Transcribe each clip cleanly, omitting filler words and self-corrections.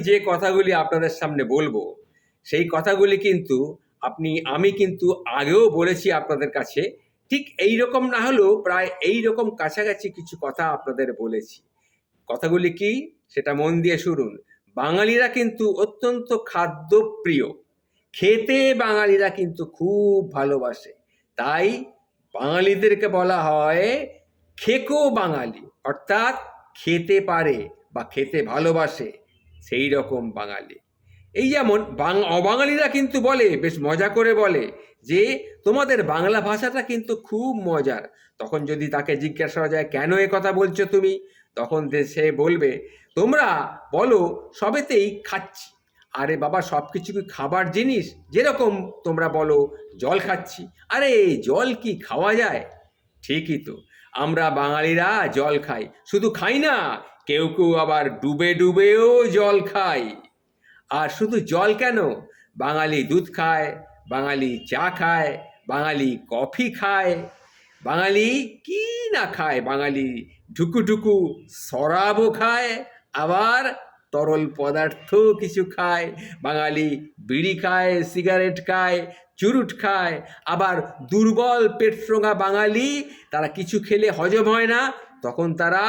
যে কথাগুলি আপনাদের সামনে বলবো সেই কথাগুলি কিন্তু আমি কিন্তু আগেও বলেছি আপনাদের কাছে, ঠিক এই রকম না হলেও প্রায় এই রকম কাছাকাছি কিছু কথা আপনাদের বলেছি। কথাগুলি কি সেটা মন দিয়ে শুনুন। বাঙালিরা কিন্তু অত্যন্ত খাদ্যপ্রিয়, খেতে বাঙালিরা কিন্তু খুব ভালোবাসে। তাই বাঙালিদেরকে বলা হয় খেকো বাঙালি, অর্থাৎ খেতে পারে বা খেতে ভালোবাসে সেই রকম বাঙালি। এই যেমন অবাঙালিরা কিন্তু বলে, বেশ মজা করে বলে যে তোমাদের বাংলা ভাষাটা কিন্তু খুব মজার। তখন যদি তাকে জিজ্ঞাসা করা যায় কেন এ কথা বলছো তুমি, তখন সে বলবে তোমরা বলো সবেতেই খাচ্ছি। আরে বাবা, সব কিছু কি খাবার জিনিস? যেরকম তোমরা বলো জল খাচ্ছি, আরে জল কি খাওয়া যায়? ঠিকই তো, আমরা বাঙালিরা জল খাই, শুধু খাই না, কেউ কেউ আবার ডুবে ডুবেও জল খাই। আর শুধু জল কেন, বাঙালি দুধ খায়, বাঙালি চা খায়, বাঙালি কফি খায়, বাঙালি কি না খায়, বাঙালি ঢুকু ঢুকু শরাবও খায়, আবার তরল পদার্থ কিছু খায়। বাঙালি বিড়ি খায়, সিগারেট খায়, চুরুট খায়। আবার দুর্বল পেটফোঙা বাঙালি, তারা কিছু খেলে হজম হয় না, তখন তারা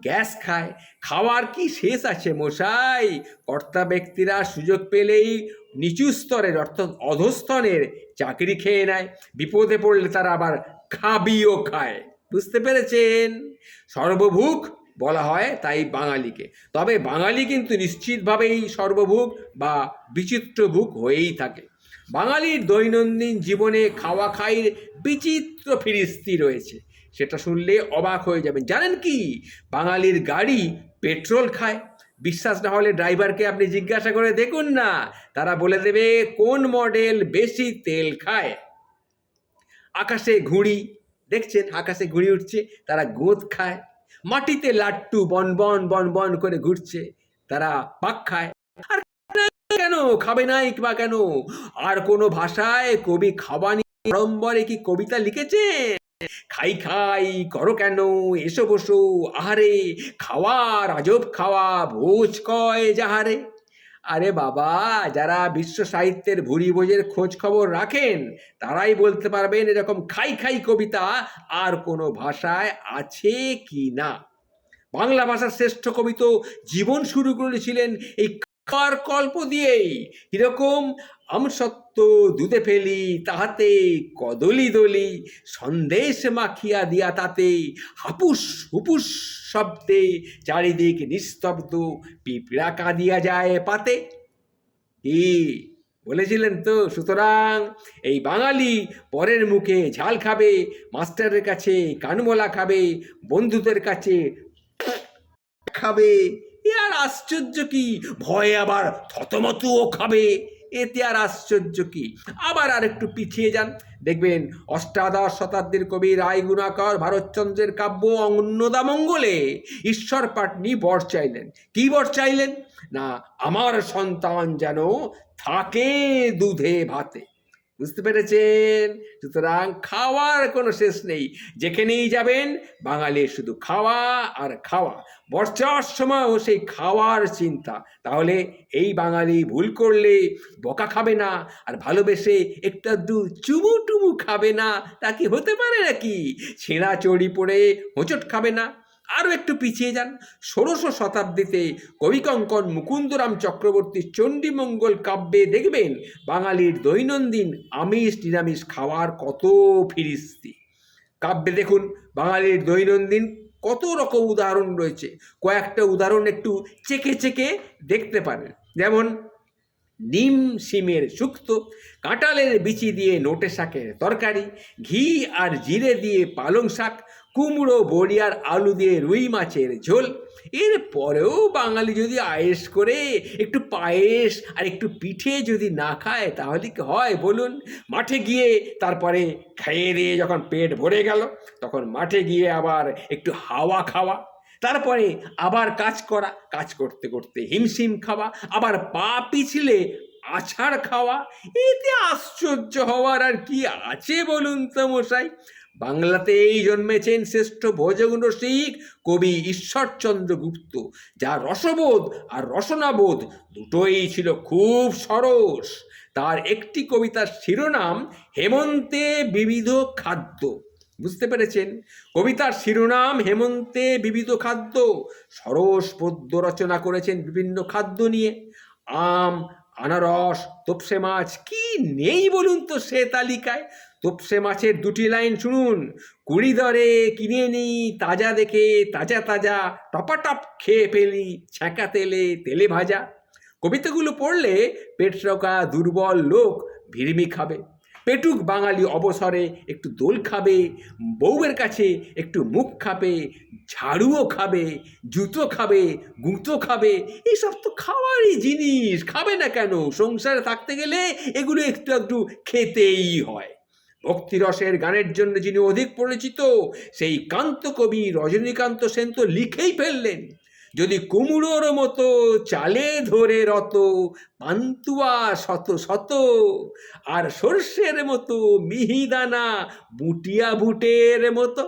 গ্যাস খায়। খাওয়ার কি শেষ আছে মশাই? কর্তা ব্যক্তিরা সুযোগ পেলেই নিচু স্তরের অর্থাৎ অধস্তনের চাকরি খেয়ে নেয়, বিপদে পড়লে তারা আবার খাবিও খায়। বুঝতে পেরেছেন? সর্বভুক বলা হয় তাই বাঙালিকে। তবে বাঙালি কিন্তু নিশ্চিতভাবেই সর্বভুক বা বিচিত্রভুক হয়েই থাকে। বাঙালির দৈনন্দিন জীবনে খাওয়া খাইয়ের বিচিত্র ফিরিস্তি রয়েছে, সেটা শুনলে অবাক হয়ে যাবেন। জানেন কি, বাঙালির গাড়ি পেট্রোল খায়। বিশ্বাস না হলে ড্রাইভারকে আপনি জিজ্ঞাসা করে দেখুন না, তারা বলে দেবে কোন মডেল বেশি তেল খায়। আকাশে ঘুড়ি দেখছেন, আকাশে ঘুড়ি উঠছে, তারা গোঁদ খায়। মাটিতে লাট্টু বনবন বনবন করে ঘুরছে, তারা পাক খায়। আর কেন খাবে নাই বা কেন? আর কোনো ভাষায় কবি খাওয়া নিয়ে আড়ম্বরে কি কবিতা লিখেছে? খাই খাই করো কেন, এসো বসো আহারে, খাওয়া রাজব খাওয়া, ভোজ কয় যাহারে। আরে বাবা, যারা বিশ্ব সাহিত্যের ভুরি ভোজের খোঁজ খবর রাখেন তারাই বলতে পারবেন এরকম খাই খাই কবিতা আর কোনো ভাষায় আছে কি না। বাংলা ভাষার শ্রেষ্ঠ কবি তো জীবন শুরু করেছিলেন এই খাওয়ার গল্প দিয়েই। এরকম আমসত্ত্ব দুধে ফেলি তাহাতে কদলি দলি, সন্দেশ মাখিয়া দিয়া তাতে হাপুস হুপুস শব্দে চারিদিক নিস্তব্ধ, পিঁপড়া কাঁদিয়া যায় পাতে। কি বলেছিলেন তো? সুতরাং এই বাঙালি পরের মুখে ঝাল খাবে, মাস্টারের কাছে কানমোলা খাবে, বন্ধুদের কাছে খাবে, এ আর আশ্চর্য কি? ভয়ে আবার থতমতুও খাবে, এতে আর আশ্চর্য কি? আবার আর একটু পিছিয়ে যান, দেখবেন অষ্টাদশ শতাব্দীর কবি রায়গুণাকর ভারতচন্দ্রের কাব্য অন্নদামঙ্গলে ঈশ্বর পাটনি বর চাইলেন। কি বর চাইলেন? না, আমার সন্তান যেন থাকে দুধে ভাতে। বুঝতে পেরেছেন? সুতরাং খাওয়ার কোনো শেষ নেই, যেখানেই যাবেন বাঙালির শুধু খাওয়া আর খাওয়া। বর্ষার সময়ও সেই খাওয়ার চিন্তা। তাহলে এই বাঙালি ভুল করলে বকা খাবে না, আর ভালোবেসে একটা দু চুমু টুমু খাবে না, তা কি হতে পারে নাকি? ছেঁড়া চড়ি পড়ে হোঁচট খাবে না। আরও একটু পিছিয়ে যান, ১৬শ শতাব্দীতে কবিকঙ্কন মুকুন্দরাম চক্রবর্তীর চণ্ডীমঙ্গল কাব্যে দেখবেন বাঙালির দৈনন্দিন আমিষ নিরামিষ খাওয়ার কত ফিরিস্তি। কাব্যে দেখুন বাঙালির দৈনন্দিন কত রকম উদাহরণ রয়েছে। কয়েকটা উদাহরণ একটু চেকে চেকে দেখতে পারেন। যেমন নিম শিমের শুক্তো, কাঁঠালের বিচি দিয়ে নোটে শাকের তরকারি, ঘি আর জিরে দিয়ে পালং শাক, কুমড়ো বড়ি আর আলু দিয়ে রুই মাছের ঝোল। এর পরেও বাঙালি যদি আয়েশ করে একটু পায়েস আর একটু পিঠে যদি না খায় তাহলে কি হয় বলুন? মাঠে গিয়ে তারপরে খেয়ে দিয়ে যখন পেট ভরে গেল, তখন মাঠে গিয়ে আবার একটু হাওয়া খাওয়া, তারপরে আবার কাজ করা, কাজ করতে করতে হিমশিম খাওয়া, আবার পা পিছলে আছাড় খাওয়া। এতে আশ্চর্য হওয়ার আর কি আছে বলুন তো মশাই? বাংলাতেই জন্মেছেন শ্রেষ্ঠ ভোজগুণ রসিক কবি ঈশ্বরচন্দ্র গুপ্ত, যার রসবোধ আর রসনাবোধ দুটোই ছিল খুব সরস। তার একটি কবিতার শিরোনাম হেমন্তে বিবিধ খাদ্য। বুঝতে পেরেছেন? কবিতার শিরোনাম হেমন্তে বিবিধ খাদ্য। সরস পদ্য রচনা করেছেন বিভিন্ন খাদ্য নিয়ে। আম, আনারস, তোপসে মাছ, কি নেই বলুন তো সে তালিকায়। তোপসে মাছের দুটি লাইন শুনুন: 20 দরে কিনে নিই তাজা দেখে, তাজা তাজা টপাটপ খেয়ে ফেলি ছ্যাঁকা তেলে তেলে ভাজা। কবিতাগুলো পড়লে পেট রোগা দুর্বল লোক ভিড়মি খাবে, পেটুক বাঙালি অবসরে একটু দোল খাবে, বউয়ের কাছে একটু মুখ খাবে, ঝাড়ুও খাবে, জুতো খাবে, গুঁতো খাবে। এসব তো খাওয়ারই জিনিস, খাবে না কেন? সংসারে থাকতে গেলে এগুলো একটু একটু খেতেই হয়। ভক্তিরসের গানের জন্য যিনি অধিক পরিচিত, সেই কান্ত কবি রজনীকান্ত সেন তো লিখেই ফেললেন: যদি কুমড়োর মতো চালে ধরে রত, পান্তুয়া শত শত, আর সর্ষের মতো মিহিদানা বুটিয়া বুটের মতো।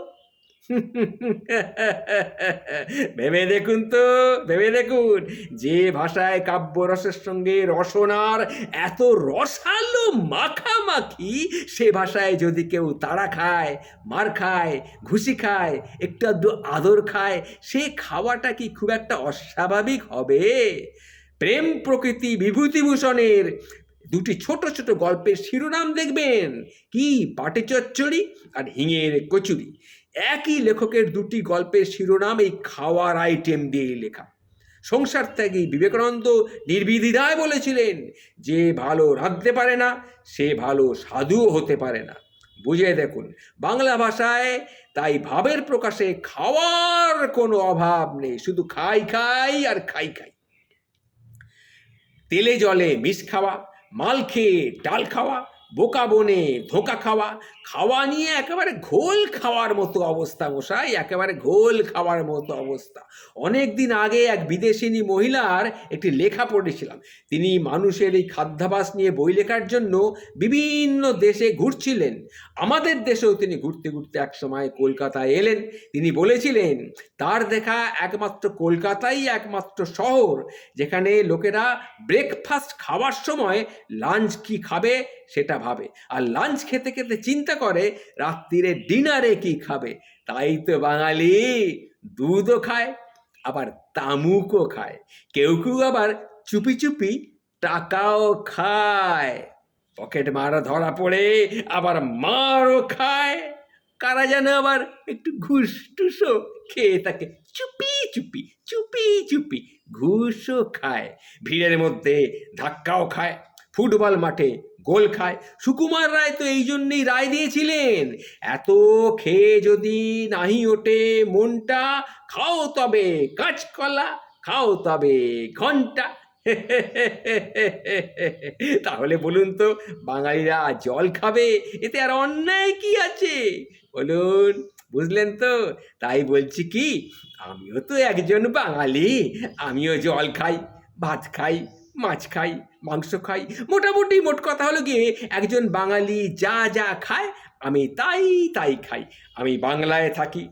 ভেবে দেখুন তো, ভেবে দেখুন, যে ভাষায় কাব্যরসের সঙ্গে রসনার এত রসালো মাখামাখি, সে ভাষায় যদি কেউ তাড়া খায়, মার খায়, ঘুষি খায়, একটু আধটু আদর খায়, সে খাওয়াটা কি খুব একটা অস্বাভাবিক হবে? প্রেম প্রকৃতি বিভূতিভূষণের দুটি ছোট ছোট গল্পের শিরোনাম দেখবেন, কি বাটে চচ্চড়ি আর হিঙের কচুরি। একই লেখকের দুটি গল্পের শিরোনাম এই খাওয়ার আইটেম দিয়ে লেখা। সংসার ত্যাগী বিবেকানন্দ নির্বিধিদায় বলেছিলেন, যে ভালো রাঁধতে পারে না সে ভালো সাধুও হতে পারে না। বুঝে দেখুন, বাংলা ভাষায় তাই ভাবের প্রকাশে খাওয়ার কোনো অভাব নেই, শুধু খাই খাই আর খাই খাই। তেলে জলে মিশ খাওয়া, মাল খেয়ে ডাল খাওয়া, বোকা বনে ধোঁকা খাওয়া, খাওয়া নিয়ে একেবারে ঘোল খাওয়ার মতো অবস্থা মশাই, একেবারে ঘোল খাওয়ার মতো অবস্থা। অনেক দিন আগে এক বিদেশিনী মহিলার একটি লেখা পড়েছিলাম। তিনি মানুষের এই খাদ্যাভ্যাস নিয়ে বই লেখার জন্য বিভিন্ন দেশে ঘুরছিলেন। আমাদের দেশেও তিনি ঘুরতে ঘুরতে এক সময় কলকাতায় এলেন। তিনি বলেছিলেন, তার দেখা একমাত্র কলকাতাই একমাত্র শহর যেখানে লোকেরা ব্রেকফাস্ট খাওয়ার সময় লাঞ্চ কি খাবে সেটা ভাবে, আর লাঞ্চ খেতে খেতে চিন্তা করে রাত্রিরে ডিনারে কি খাবে। তাই তো বাঙালি দুধও খায়, আবার তামুকও খায়, কেউ কেউ আবার চুপি চুপি টাকাও খায়। পকেট মারা ধরা পড়ে আবার মারও খায়। কারা যেন আবার একটু ঘুষ টুসও খেয়ে থাকে, চুপি চুপি চুপি চুপি ঘুষও খায়। ভিড়ের মধ্যে ধাক্কাও খায়, ফুটবল মাঠে গোল খায়। সুকুমার রায় তো এই জন্যই রায় দিয়েছিলেন, এত খেয়ে যদি নাহি ওঠে মনটা, খাও তবে কাঁচকলা, খাও তবে ঘন্টা। তাহলে বলুন তো, বাঙালিরা জল খাবে, এতে আর অন্যায় কি আছে বলুন? বুঝলেন তো? তাই বলছি কি, আমিও তো একজন বাঙালি, আমিও জল খাই, ভাত খাই, মাছ খাই, মাংস খাই। মোটামুটি মোট কথা হলো গিয়ে, একজন বাঙালি যা যা খায় আমি তাই তাই খাই। আমি বাংলায় থাকি,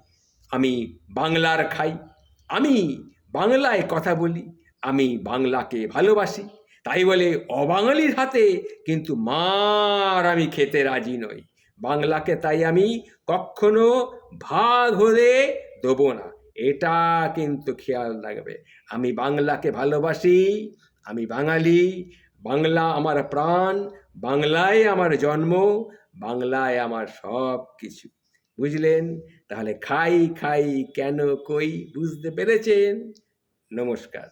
আমি বাংলার খাই, আমি বাংলায় কথা বলি, আমি বাংলাকে ভালোবাসি। তাই বলে অবাঙালির হাতে কিন্তু মার আমি খেতে রাজি নই। বাংলাকে তাই আমি কখনো ভাগ হতে দেবো না, এটা কিন্তু খেয়াল রাখবে। আমি বাংলাকে ভালোবাসি, আমি বাঙালি, বাংলা আমার প্রাণ, বাংলায় আমার জন্ম, বাংলায় আমার সব কিছু। বুঝলেন? তাহলে খাই খাই কেন কই, বুঝতে পেরেছেন? নমস্কার।